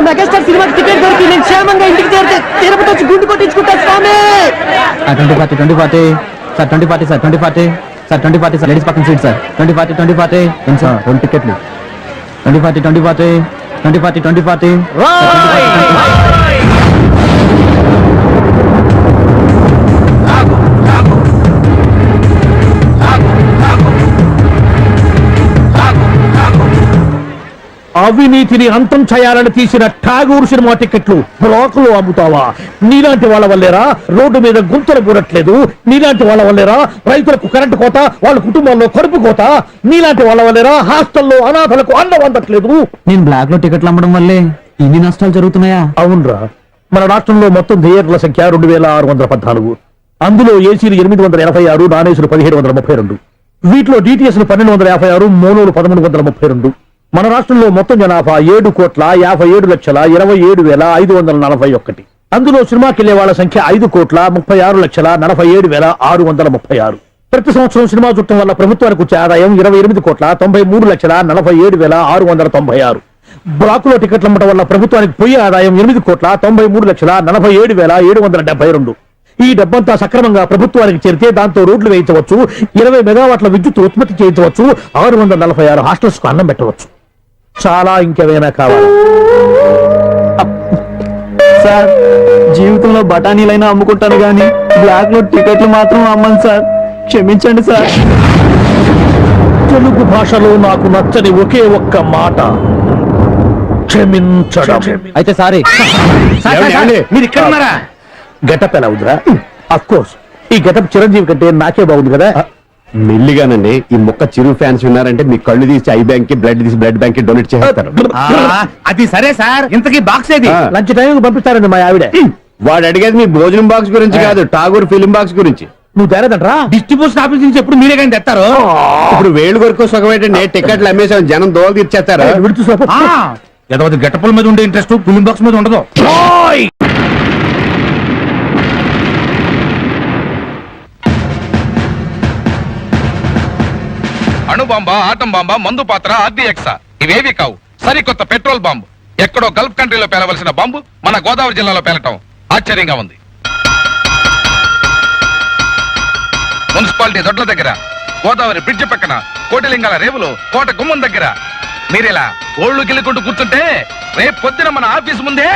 Megastar సినిమాకి ticket దొరికి నేను క్షేమంగా ఇంటికి చేరితే తిరుపతి వచ్చి గుండు కొట్టించుకుంటా స్వామి. 20 సార్ 20 సార్ 20 సార్ లేడీస్ పక్కన సీట్ సార్ 20 ఏం సార్ 2 టికెట్లు 20 అవినీతిని అంతం చేయాలని తీసిన ఠాగూర్ సినిమా టికెట్లు బ్లాక్ లో అమ్ముతావా? నీలాంటి వాళ్ళ వల్లేరా రోడ్డు మీద గుంతలు పూరట్లేదు, నీలాంటి వాళ్ళ వల్లేరా రైతులకు కరెంటు కోత, వాళ్ళ కుటుంబాల్లో కడుపు కోత, నీలాంటి వాళ్ళ వల్లేరా హాస్టల్లో అనాథలకు అన్నం అందట్లేదు. నేను బ్లాక్ లో టికెట్లు అమ్మడం వల్లే ఇన్ని నష్టాలు జరుగుతున్నాయా? అవునరా, మన రాష్ట్రంలో మొత్తం థియేటర్ల సంఖ్య 2614. అందులో ఏసీలు 886, నాన్ ఏసీలు 1732. వీటిలో డిటిఎస్ 1256, మోనోలు 1332. మన రాష్ట్రంలో మొత్తం జనాభా 7,57,27,541. అందులో సినిమాకి వెళ్లే వాళ్ళ సంఖ్య 5,36,47,636. ప్రతి సంవత్సరం సినిమా చూడటం వల్ల ప్రభుత్వానికి వచ్చే ఆదాయం 28,93,43,696. బ్లాక్ లో టికెట్లు అమ్మటం వల్ల ప్రభుత్వానికి పోయే ఆదాయం 8,93,47,772. ఈ డబ్బంతా సక్రమంగా ప్రభుత్వానికి చేరితే దాంతో రోడ్లు వేయించవచ్చు, 20 మెగావాట్ల విద్యుత్ ఉత్పత్తి చేయించవచ్చు, 646 హాస్టల్స్ కు అన్నం పెట్టవచ్చు. చాలా ఇంకేమైనా కావాలి? సార్ జీవితంలో బఠానీలైనా అమ్ముకుంటాను గానీ బ్లాక్ లో టికెట్లు మాత్రం అమ్మను సార్, క్షమించండి సార్. తెలుగు భాషలో నాకు నచ్చని ఒకే ఒక్క మాట క్షమించడం. అయితే సారీ. మీరు ఇక్కడ ఉన్నారా? గెటప్ ఎలా ఉందిరా? అఫ్ కోర్స్ ఈ గెటప్ చిరంజీవి కంటే నాకే బాగుంది కదా. మెల్లిగానండి, ఈ మొక్క చిరు ఫ్యాన్స్ ఉన్నారంటే మీ కళ్ళు తీసి ఐ బ్యాంక్ కి, బ్లడ్ తీసి బ్లడ్ బ్యాంక్ కి డొనేట్ చేస్తారు. అది సరే సార్, ఇంతకీ బాక్స్ ఏది? లంచ్ టైం పంపిస్తారండి మా ఆవిడ. వాడు అడిగేది మీ భోజనం బాక్స్ గురించి కాదు, ఠాగూర్ ఫిలిం బాక్స్ గురించి. నువ్వు తేరదంటరా? డిస్ట్రిబ్యూషన్ ఆఫీస్ నుంచి ఎప్పుడు మీరే కానీ తెస్తారు. ఇప్పుడు వేళ్ళు కొరకు సుఖమేటండి, టికెట్లు అమ్మేసాం, జనం దోలు తీర్చేస్తారు. గెటపుల మీద ఉండే ఇంట్రెస్ట్ ఫిలిం బాక్స్ మీద ఉండదు. అణుబాంబ, ఆటం బాంబ, మందు పాత్ర, ఆర్డీఎక్స్ ఇవేవి కావు, సరికొత్త పెట్రోల్ బాంబు. ఎక్కడో గల్ఫ్ కంట్రీలో పేలవలసిన బాంబు మన గోదావరి జిల్లాలో పేలటం ఆశ్చర్యంగా ఉంది. మున్సిపాలిటీ దొడ్ల దగ్గర, గోదావరి బ్రిడ్జ్ పక్కన, కోటిలింగాల రేవులో, కోట గుమ్మం దగ్గర మీరిలా ఓళ్లు గిల్లుకుంటూ కూర్చుంటే రేపు పొద్దున మన ఆఫీస్ ముందే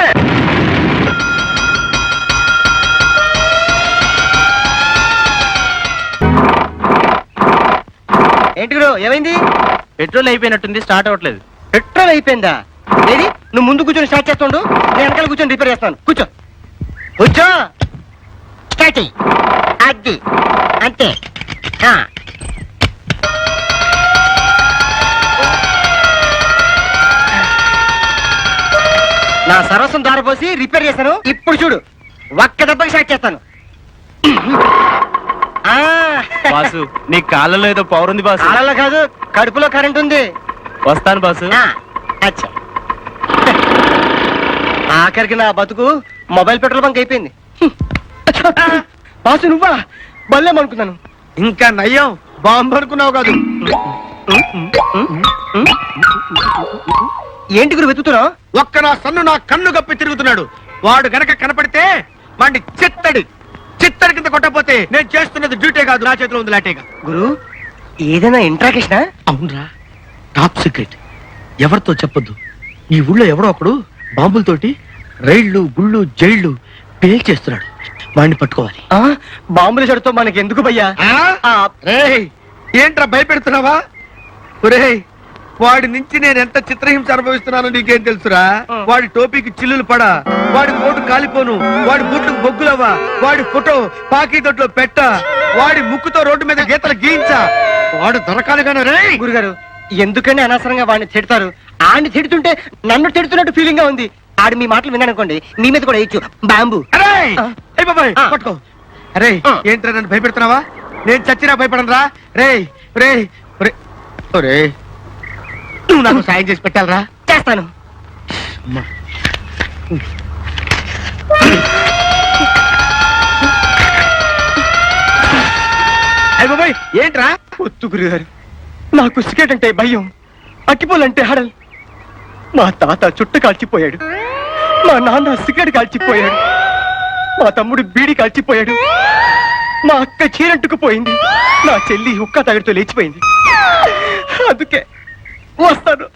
ఏంటి గురు, ఏమైంది? పెట్రోల్ అయిపోయినట్టుంది, స్టార్ట్ అవ్వట్లేదు. పెట్రోల్ అయిపోయిందా? ఏది? నువ్వు ముందు కూర్చొని స్టార్ట్ చేస్తుండు, నేను వెనకాల కూర్చొని రిపేర్ చేస్తాను. కూర్చో కూర్చో, స్టార్ట్ చెయ్యి. అది అంతే. నా సర్వస్వం దారిపోసి రిపేర్ చేశాను. ఇప్పుడు చూడు, ఒక్క దెబ్బకి స్టార్ట్ చేస్తాను. బాసు నీ కాళ్ళలో ఏదో పవర్ ఉంది బాసు. కాళ్ళలో కాదు, కడుపులో కరెంట్ ఉంది. వస్తాను బాసు. అచ్చా, ఆఖరికి నా బతుకు మొబైల్ పెట్రోల్ బంక్ అయిపోయింది. బాసు నువ్వా? బల్లేమనుకున్నాను. ఇంకా నయ్యం, బాంబు అనుకున్నావు కాదు. ఏంటి గురు వెతుకుతున్నావు? ఒక్క నా సన్ను నా కన్ను గప్పి తిరుగుతున్నాడు. వాడు గనక కనపడితే వాడిని చిత్తడి కింద కొట్టకపోతే నేను చేస్తున్నది డ్యూటీ కాదు, నా చేతిలో ఉంది లాటేగా. గురు ఏదైనా ఇంట్రాకేషనా? అవునరా, టాప్ సీక్రెట్, ఎవరితో చెప్పొద్దు. ఈ ఊళ్ళో ఎవడో ఒకడు బాంబులతోటి రైళ్లు, గుళ్ళు, జైళ్లు పేల్చేస్తున్నాడు. వాడిని పట్టుకోవాలి. బాంబుల చెడుతో మనకి ఎందుకు భయ్యా? ఏంట్రా భయపెడుతున్నావా? ఒరేయ్, వాడి నుంచి నేను ఎంత చిత్రహింస అనుభవిస్తున్నానో నీకేం తెలుసురా? వాడి టోపీకి చిల్లులు పడా, వాడి కోటు కాలిపోను, వాడి బూట్లకు బొగ్గులవ్వా, వాడి ఫోటో పాకీ దొడ్లో పెట్ట, వాడి ముక్కుతో రోడ్డు మీద గీతలు గీయించా. వాడు దొరకాలి గానే. రే గురుగారు, ఎందుకని అనవసరంగా వాడిని తిడతారు? ఆడిని తిడుతుంటే నన్ను తిడుతున్నట్టు ఫీలింగ్ గా ఉంది. ఆడు మీ మాటలు విన్నానుకోండి, మీ మీద కూడా వేయచ్చు బాంబు. పట్టుకో. అరే ఏంట్రా నన్ను భయపెడుతున్నావా? నేను చచ్చినా భయపడను రా. రే రే రే, నువ్వు నాకు సాయం చేసి పెట్టాలరా. చేస్తాను. అయ్యబాయ్ ఏంట్రా? వద్దు గురుగారు, నాకు సిగరెట్ అంటే భయం, అక్కిపోలంటే హడల్. మా తాత చుట్ట కాల్చిపోయాడు. మా నాన్న సిగరెట్ కాల్చిపోయాడు, మా తమ్ముడు బీడి కాల్చిపోయాడు, మా అక్క చీరంటుకుపోయింది, నా చెల్లి ఉక్క తగడితో లేచిపోయింది. అందుకే వస్తాను.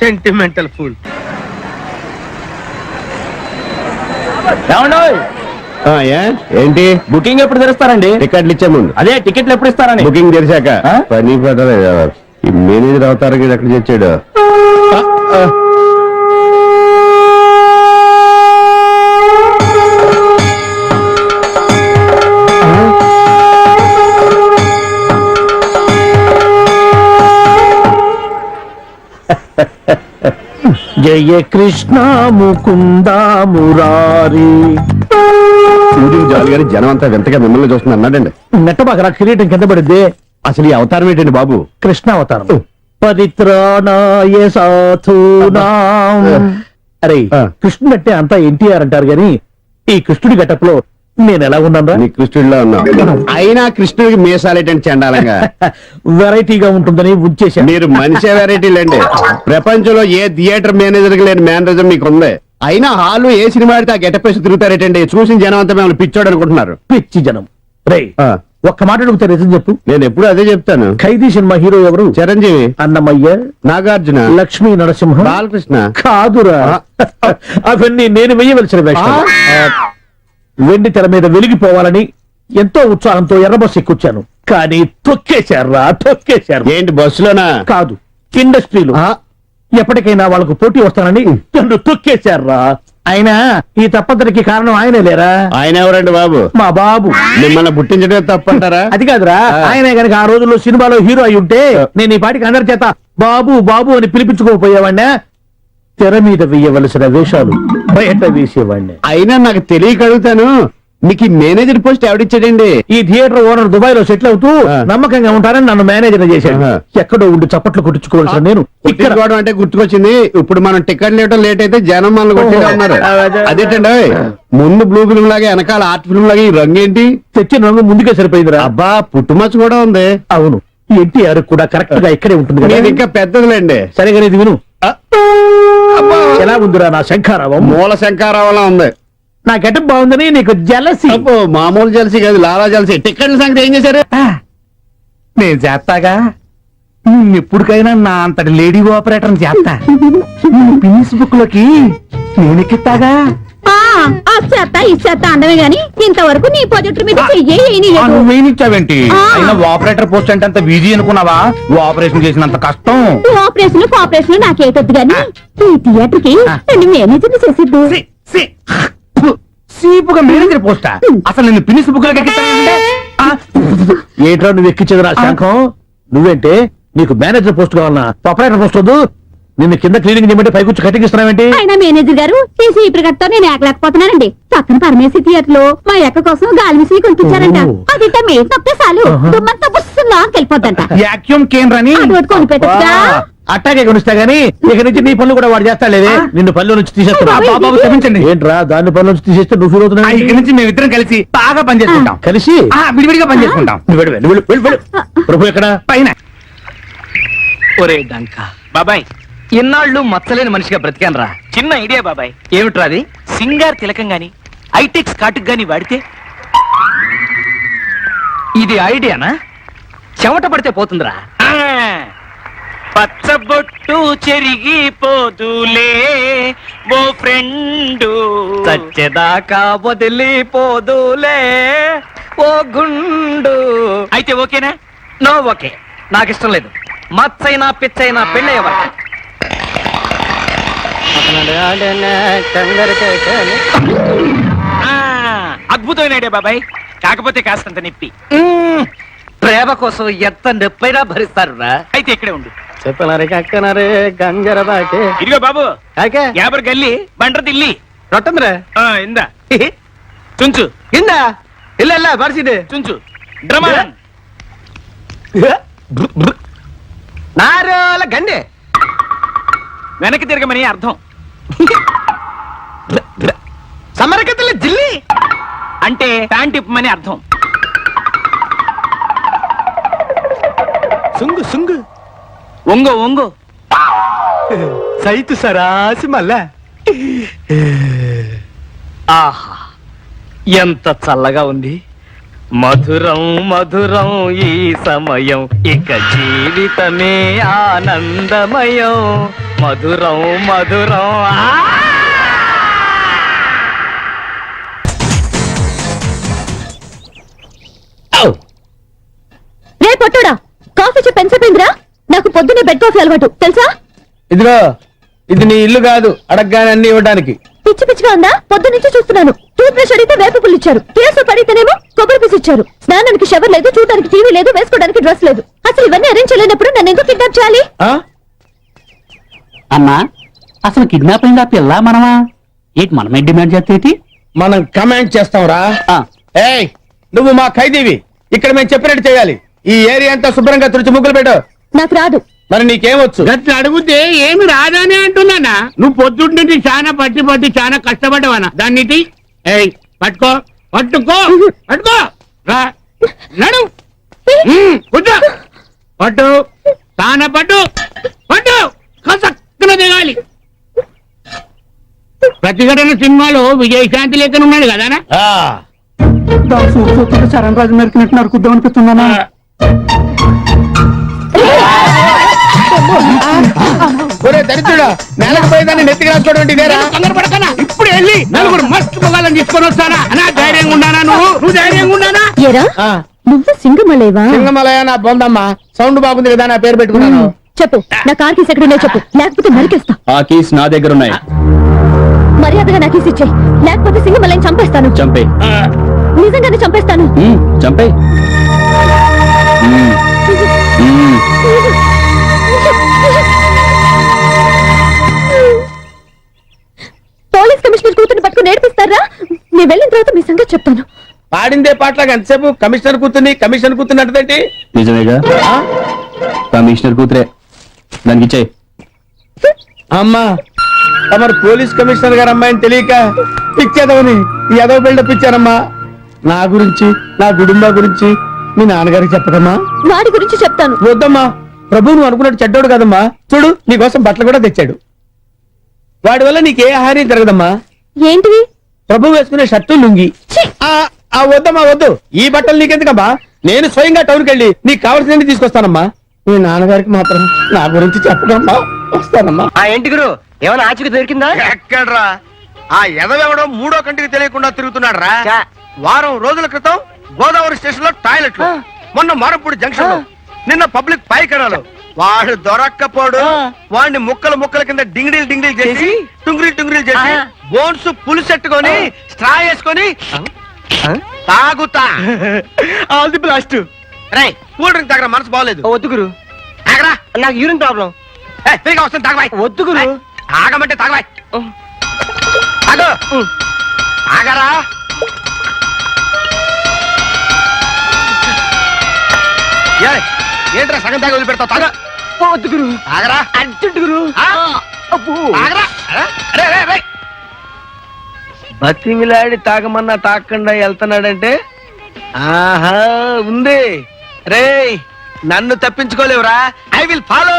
Sentimental pool. ఏంటి బుకింగ్ ఎప్పుడు తెరుస్తారండి? టికెట్లు ఇచ్చే ముందు అదే టికెట్లు ఎప్పుడు ఇస్తారని. బుకింగ్ తెరిచాక ఆ? పని పడలేదు. ఈ మేనేజర్ అవతారం ఇది ఎక్కడ తెచ్చాడు? జయ కృష్ణ ముకుంద మురారి. షూటింగ్ జాలిగానే జనం అంతా వింతగా మిమ్మల్ని చూస్తుంది అన్నాడండి. నెట్టబాక కిరీటం కింద పడింది. అసలు ఈ అవతారం ఏంటండి బాబు? కృష్ణ అవతారం. పరిత్రాణాయ సాధూనాం. అరే ఆ. కృష్ణుడు అంటే అంతా ఎన్టీఆర్ అంటారు గాని ఈ కృష్ణుడి గెటప్ లో నేను ఎలా ఉన్నాను నీ కృష్ణుడిలో ఉన్నావు. అయినా కృష్ణుడికి మీసాలేటండి చండాలంగా. వెరైటీగా ఉంటుందని ఉంచేశాను. మీరు మనిషే వెరైటీలండి. ప్రపంచంలో ఏ థియేటర్ మేనేజర్ కి లేని మేనరిజం మీకు ఉంది. అయినా హాలు ఏ సినిమా ఆడితే ఆ గెటప్ వేసి తిరుగుతారేటండి. చూసిన జనం అంతా మిమ్మల్ని పిచ్చోడు అనుకుంటున్నారు. పిచ్చి జనం. రే ఆ. ఒక్క మాట అడుగుతా నిజం చెప్పు. నేను ఎప్పుడు అదే చెప్తాను. ఖైదీ సినిమా హీరో ఎవరు? చిరంజీవి, అన్నమయ్య, నాగార్జున, లక్ష్మీ నరసింహ, బాలకృష్ణ. కాదురా అవన్నీ నేను వెయ్యవలసిన వేషాలు. వెండి తెర మీద వెలిగిపోవాలని ఎంతో ఉత్సాహంతో ఎర్రబస్ ఎక్కుచ్చాను, కానీ తొక్కేశారా తొక్కేశారు. ఏంటి బస్సులోనా? కాదు, ఇండస్ట్రీలో. ఎప్పటికైనా వాళ్ళకు పోటీ వస్తానని నన్ను తొక్కేశారా. అయినా ఈ తప్పంతటికి కారణం ఆయనే లేరా? ఆయన ఎవరండి బాబు? మా బాబు. మిమ్మల్ని పుట్టించడమే తప్పంటారా? అది కాదురా, ఆయనే గనక ఆ రోజుల్లో సినిమాలో హీరో అయి ఉంటే నేను ఈ పాటికి అందరి చేత బాబు బాబు అని పిలిపించుకోపోయేవాడినా. తెర మీద వేయవలసిన వేషాలు బయట వేసేవాడిని. అయినా నాకు తెలియక అడుగుతాను, మీకు ఈ మేనేజర్ పోస్ట్ ఎవడిచ్చాడండి? ఈ థియేటర్ ఓనర్ దుబాయ్ లో సెటిల్ అవుతూ నమ్మకంగా ఉంటారని నన్ను మేనేజర్ చేశాడు. ఆహా. ఎక్కడో ఉండి చప్పట్లు కొట్టించుకోవాల్సిన నేను ఇక్కడ ఇక్కడ అంటే గుర్తుకొచ్చింది. ఇప్పుడు మనం టికెట్ లేవడం లేట్ అయితే జనం మనల్ని కొట్టేలా ఉన్నారు. అదేంటండి ముందు బ్లూ ఫిల్మ్ లాగా వెనకాల ఆర్ట్ ఫిల్మ్ లాగా ఈ రంగు ఏంటి? తెచ్చిన రంగు ముందుకే సరిపోయిందిరా. అబ్బా పుట్టుమచ్చ కూడా ఉంది. అవును, ఎన్టీఆర్ కూడా కరెక్ట్ గా ఇక్కడే ఉంటుంది కదా. నేను ఇంకా పెద్దదిలేండి. సరిగా ఇది విను. ఎలా ఉందిరా నా శంఖారావం? మూల శంకారావులా ఉంది. నా గెటప్ బాగుందని నీకు జలసి. అబ్బో మామూలు జలసి కాదు, లాలా జలసి. టికెట్ల సంగతి ఏం చేశారు? నేను చేస్తాగా. ఎప్పటికైనా నా అంతటి లేడీ ఆపరేటర్ చేస్తా. పినిస్ బుక్ లోకి నేను ఎక్కిస్తాగా. చేస్తా ఇచ్చేస్తా అందమే గాని ఇంతవరకు నీ ప్రాజెక్టు మీద నువ్వేనిచ్చావేంటి? ఆ. అయినా ఆపరేటర్ పోస్ట్ అంటే అంత బిజీ అనుకున్నావా? ఆపరేషన్ చేసినంత కష్టం. ఆపరేషన్ కోఆపరేషన్ నాకేటొద్దు గాని ఈ థియేటర్ కి రెండు మేనేజర్లు చేసిద్దు. సీపుగా మేనేజర్ పోస్టా? అసలు నేను పినిస్ బుక్ లోకి ఏట్రా నువ్వు ఎక్కించేది నా శంఖం? నువ్వేంటే నీకు మేనేజర్ పోస్ట్ కావాలన్నా ఆపరేటర్ పోస్ట్ వద్దు. నిన్ను కింద క్లీనింగ్ చేయమంటే పైకొచ్చి కటింగ్ ఇస్తున్నావేంటి? ఆయన మేనేజర్ గారు చేసి ఈ ప్రకటనతో నేను ఏకలేకపోతున్నానండి. పక్కన పరమేశ్వరి థియేటర్ లో మా అక్క కోసం గాలి మిషన్ కొనిపించారంట. అది మీద నొక్కితే చాలు దుమ్మంతా బుస్సులా వెళ్ళిపోద్దంట. వ్యాక్యూమ్ కేంద్రని అటువంటి కొనిపెట్టగా అట్టాగే కొనిస్తా గానీ ఇక నుంచి నీ పనులు కూడా వాడు చేస్తాలేదే. నిన్ను పనుల నుంచి తీసేస్తా. బాబు, క్షమించండి. ఏంట్రా దాని పనుల నుంచి తీసేస్తే నువ్వు ఫీల్ అవుతున్నావు? ఇక్కడి నుంచి మేమిద్దరం కలిసి బాగా పనిచేసుకుంటాం. కలిసి విడివిడిగా పనిచేసుకుంటాం. నువ్వు వెళ్ళు. ప్రభు ఎక్కడ? పైన ఒరే డంకా బాబాయ్, ఇన్నాళ్ళు మచ్చలేని మనిషిగా బ్రతికాను రా. చిన్న ఐడియా బాబాయ్. ఏమిట్రా అది? సింగార్ తిలకం గాని ఐటెక్స్ కాటుకు గాని వాడితే ఇది ఐడియానా? చెమట పడితే పోతుందిరా. పచ్చబొట్టు చెరిగిపోదులే ఓ ఫ్రెండు, చచ్చేదాకా వదిలిపోదులే ఓ గుండు. అయితే ఓకేనా? నో ఓకే, నాకు ఇష్టం లేదు. మచ్చైనా పిచ్చైనా పెళ్ళయ్యవా? అద్భుతమైన ఐడియా బాబాయ్, కాకపోతే కాస్తంత నొప్పి. ప్రేమ కోసం ఎంత నొప్పైనా భరిస్తారు రా. అయితే ఇక్కడే ఉండు. చెప్పనరే గంగర బాకే ఇదిగో బాబు, కాకే యాబర్ గల్లి బండ్ర దిల్లి రొట్టంద్రే ఇందా చుంచు ఇందా ಇಲ್ಲ ಬರ್ಸಿದೆ చుంచు డ్రమన్ నారోల గండే వెనక్కి తిరగమని అర్థం. సమరకతల జిల్లి అంటే ప్యాంట్ ఇప్పమని అర్థం. సుంగు ఒంగో ఒంగో సైతు సరాసి మళ్ళా ఆహా ఎంత చల్లగా ఉంది. మధురం మధురం ఈ సమయం, ఇక జీవితమే ఆనందమయం. మధురం మధురం రే పొట్టుడా, కాఫీ చెప్పి ఎంతసేపోయిందిరా? నాకు పొద్దున్నే బెడ్ కాఫీ అలవాటు తెలుసా? ఇదిగో ఇది నీ ఇల్లు కాదు అడగ్గానే అన్ని ఇవ్వడానికి. పిచ్చి పిచ్చిగా ఉందా? పొద్దు నుంచి చూస్తున్నాను. టూత్ బ్రష్ అడిగితే వేప పుల్లు ఇచ్చారు, కేసు పడితేనేమో కొబ్బరి పీసు ఇచ్చారు. స్నానానికి షవర్ లేదు, చూడడానికి టీవీ లేదు, వేసుకోవడానికి డ్రెస్ లేదు. అసలు ఇవన్నీ అరేంజ్ చేయలేనప్పుడు నన్ను ఎందుకు కిడ్నాప్ చేయాలి? అన్నా అసలు కిడ్నాప్ అయింది ఆ పిల్ల మనమా? ఏంటి మనమే డిమాండ్ చేస్తే మనం కమాండ్ చేస్తాం రా. ఏయ్ నువ్వు మా ఖైదీవి, ఇక్కడ మేము చెప్పినట్టు చేయాలి. ఈ ఏరియా అంతా శుభ్రంగా తుడిచి ముగ్గులు పెట్టు. నాకు రాదు. మరి నీకేమొచ్చు? గట్ల అడిగితే ఏమి రాదని అంటున్నానా? నువ్వు పొద్దుండి చాలా పట్టి చాలా కష్టపడ్డావనా? దాన్ని ఏయ్ పట్టుకో పట్టుకో పట్టుకో రా నడు కూర్చో పట్టు చాలా పట్టు పట్టు కసక్కున దిగాలి. ప్రతిఘటన సినిమాలో విజయశాంతి లెక్కన ఉన్నాడు కదానా? చరణ్ రాజు నరికినట్టు నరుకుద్దాం అనిపిస్తున్నానా? దరిద్రుడా, నేలకు పోయేదాన్ని నెత్తికి రాసుకోవడం ఇదేరా? ఇప్పుడు వెళ్ళి నలుగురు మస్తు పొగాలని తీసుకొని వస్తానా? నా ధైర్యంగా ఉన్నానా? నువ్వు ధైర్యంగా ఉన్నానా? ఏరా నువ్వు సింగమలేవా? సింగమలయ నా బొందమ్మ, సౌండ్ బాగుంది కదా నా పేరు పెట్టుకున్నాను. చెప్పు, నా కార్ కీస్ ఎక్కడున్నాయో చెప్పు, లేకపోతే నరికేస్తా. ఆ కీస్ నా దగ్గర ఉన్నాయి. మర్యాదగా నా కీస్ ఇచ్చే, లేకపోతే సింగమలయం చంపేస్తాను. చంపే నిజంగానే చంపేస్తాను. చంపే పోలీస్ కమిషనర్ కూతుర్ని పట్టుకుని నేర్పిస్తారా? నేను వెళ్ళిన తర్వాత మీ సంగతి చెప్తాను. పాడిందే పాటలాగా ఎంతసేపు కమిషనర్ కూతుర్ని కమిషనర్ కూతుర్ని అంటదేంటి? నిజమేగా, కమిషనర్ కూతురే, దానికి ఇచ్చేయి. అమ్మా తమరు పోలీస్ కమిషనర్ గారు అమ్మాయిని తెలియక ఇచ్చేదవని ఏదో బిల్డప్ ఇచ్చారమ్మా. నా గురించి నా కుటుంబం గురించి మీ నాన్నగారికి చెప్పదమ్మా. వాడి గురించి చెప్తాను. వద్దమ్మా, ప్రభు నువ్వు అనుకున్నట్టు చెడ్డోడు కదమ్మా. చూడు నీకోసం బట్టలు కూడా తెచ్చాడు. వాడి వల్ల నీకే హాని జరగదమ్మా. ఏంటివి? ప్రభు వేసుకునే షర్టు లుంగి. వద్దమ్మా వద్దు, ఈ బట్టలు నీకెందుకమ్మా? నేను స్వయంగా టౌన్కి వెళ్ళి నీకు కావాల్సినవి తీసుకొస్తానమ్మా. మీ నాన్నగారికి మాత్రం నా గురించి చెప్పకమ్మా. వస్తానమ్మా. ఏంటి గురు, ఏమైనా ఆచూకి దొరికిందా? ఎక్కడ్రా ఆ ఎదవెవడం మూడో కంటికి తెలియకుండా తిరుగుతున్నాడు రా. వారం రోజుల క్రితం గోదావరి స్టేషన్ లో టాయిలెట్లు, మొన్న మారంపూడి జంక్షన్ లో, నిన్న పబ్లిక్ పాయికరాలు. వాడు దొరక్కపోడు. వాడిని ముక్కలు ముక్కల కింద డింగిడీలు డింగిడీలు చేసి టుంగిరీలు చేసి బోన్స్ పులుసెట్టుకొని స్ట్రా వేసుకొని తాగుతా. All the blast. రై కూల్ డ్రింక్ తాగరా, మనసు బాగలేదు. వద్దు గురు, తాగరా, నాకు యూరిన్ ప్రాబ్లం. ఫ్రీగా వస్తుంది తాగబాయ్. వద్దు గురు. ఆగమంటే తాగబాయ్. తాగు ఆగరా. ఏంట్రా సగం తాగి వదిలిపెడతావు? తాగా. వద్దు గురు, ఆగరా, అర్జెంట్ గురు. ఆగరా. బతిమిలాడి తాగమన్నా తాగకుండా వెళ్తున్నాడంటే ఆహా ఉంది. రేయ్ నన్ను తప్పించుకోలేవురా. I will follow.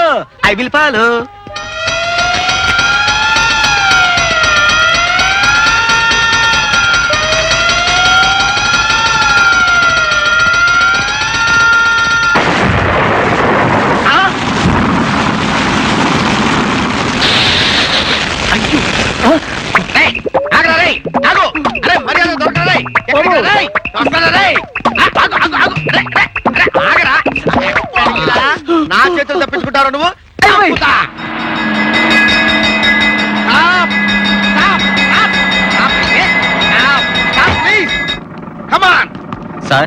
ఆగరా రే, ఆగు. అరే మర్యాద దొరకరా రే. ఎక్కడికి రా రే? వస్తానా రే? ఆగు. రే, ఆగరా. నా చేతులు తప్పించుకుంటారు నువ్వు? తప్పుతా.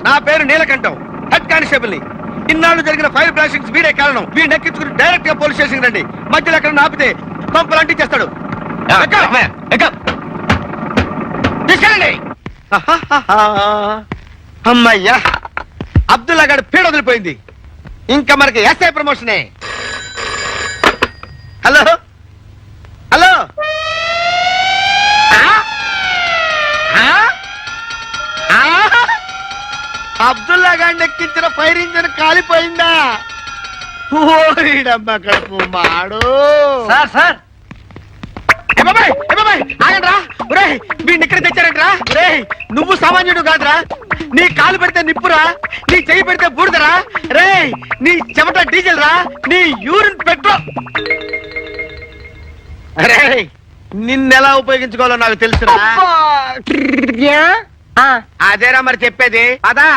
నా పేరు నీలకంఠం, హెడ్ కానిస్టేబుల్ ని. ఇన్నాళ్ళు జరిగిన ఫైర్ బ్లాస్టింగ్స్ వీడే కారణం. వీడిని ఎక్కించుకుని డైరెక్ట్ గా పోలీస్ స్టేషన్ రండి. మధ్యలో ఎక్కడ ఆపితే పంపలు అంటించేస్తాడు. తీసుకెళ్ళండి. అమ్మయ్యా, అబ్దుల్లా గారి పీడ వదిలిపోయింది. ఇంకా మనకి ఎస్ఐ ప్రమోషనే. హలో అబ్దుల్లా గారిని ఎక్కించిన ఫైర్ ఇంజన్ కాలిపోయిందా? ఓడిడమ్మ కడుపు మాడు. సార్ ఏ బాబాయ్, ఏ బాబాయ్, ఆగండ్రా. ఒరేయ్, వీడిని ఇక్కడ తెచ్చారంట్రా. ఒరేయ్, నువ్వు సామాన్యుడు కాదురా. నీ కాలు పెడితే నిప్పురా, నీ చెయ్యి పెడితే బూడిదరా. రేయ్, నీ చెమట డీజిల్ రా, నీ యూరిన్ పెట్రోల్. రేయ్, నిన్నెలా ఉపయోగించుకోవాలో నాకు తెలుసురా. అదేరా మరి చెప్పేది. అదా